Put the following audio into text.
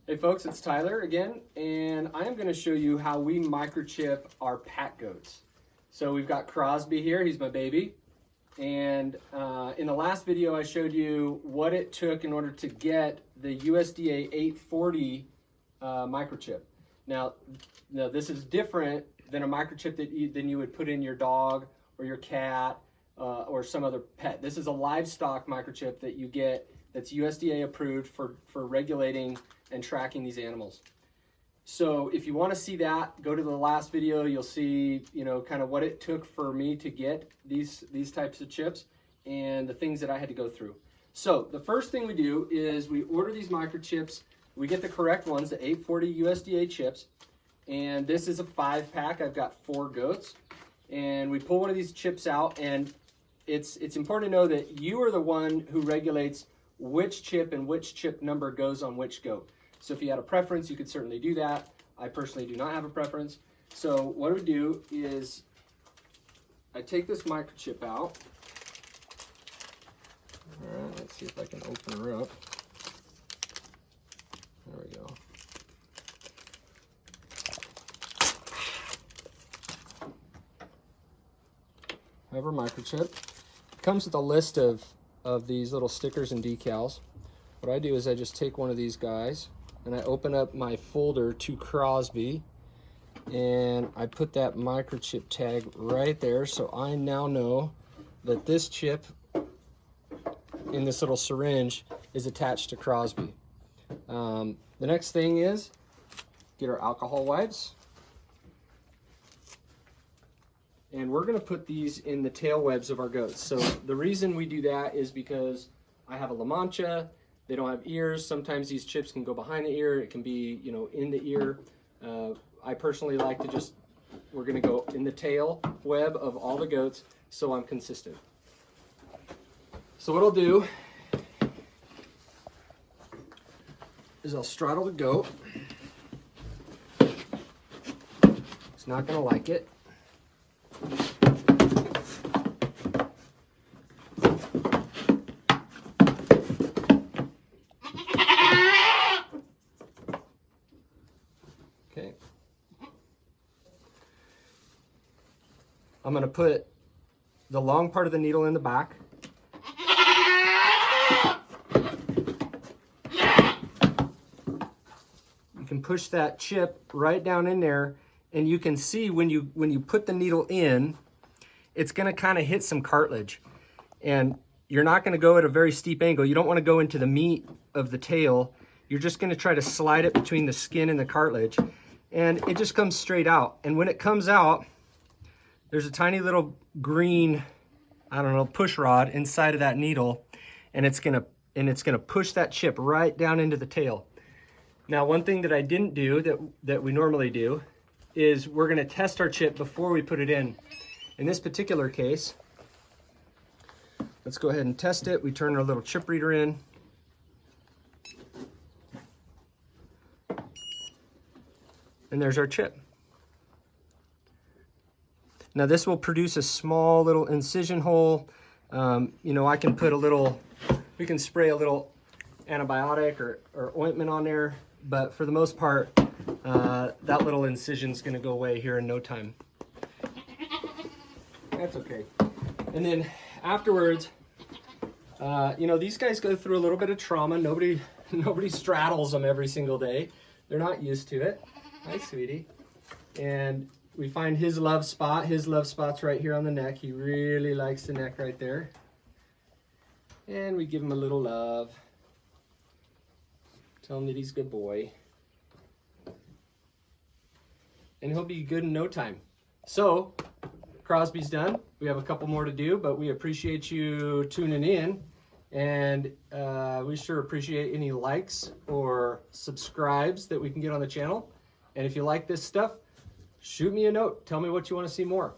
Hey folks, it's Tyler again, and I am going to show you how we microchip our pack goats. So we've got Crosby here, he's my baby, and in the last video I showed you what it took in order to get the USDA 840 microchip. Now this is different than a microchip than you would put in your dog or your cat or some other pet. This is a livestock microchip that you get that's USDA approved for regulating and tracking these animals. So if you want to see that, go to the last video. You'll see, kind of what it took for me to get these types of chips and the things that I had to go through. So the first thing we do is we order these microchips. We get the correct ones, the 840 USDA chips. And this is a 5-pack. I've got 4 goats. And we pull one of these chips out, and it's important to know that you are the one who regulates which chip and which chip number goes on which goat. So if you had a preference, you could certainly do that. I personally do not have a preference. So what we do is I take this microchip out. All right, let's see if I can open her up. There we go. I have our microchip. It comes with a list of these little stickers and decals. What I do is I just take one of these guys and I open up my folder to Crosby and I put that microchip tag right there, so I now know that this chip in this little syringe is attached to Crosby. The next thing is get our alcohol wipes, and we're going to put these in the tail webs of our goats. So the reason we do that is because I have a La Mancha. They don't have ears. Sometimes these chips can go behind the ear. It can be, in the ear. I personally like to we're going to go in the tail web of all the goats so I'm consistent. So what I'll do is I'll straddle the goat. It's not going to like it. Okay. I'm going to put the long part of the needle in the back. You can push that chip right down in there, and you can see when you put the needle in, it's going to kind of hit some cartilage. And you're not going to go at a very steep angle. You don't want to go into the meat of the tail. You're just going to try to slide it between the skin and the cartilage. And it just comes straight out. And when it comes out, there's a tiny little green, push rod inside of that needle, and it's gonna push that chip right down into the tail. Now, one thing that I didn't do that we normally do is we're gonna test our chip before we put it in. In this particular case, let's go ahead and test it. We turn our little chip reader in. And there's our chip. Now this will produce a small little incision hole. I can put we can spray a little antibiotic or ointment on there, but for the most part, that little incision is gonna go away here in no time. That's okay. And then afterwards, these guys go through a little bit of trauma. Nobody straddles them every single day. They're not used to it. Hi, sweetie. And we find his love spot. His love spot's right here on the neck. He really likes the neck right there. And we give him a little love. Tell him that he's a good boy. And he'll be good in no time. So, Crosby's done. We have a couple more to do, but we appreciate you tuning in. And we sure appreciate any likes or subscribes that we can get on the channel. And if you like this stuff, shoot me a note. Tell me what you want to see more.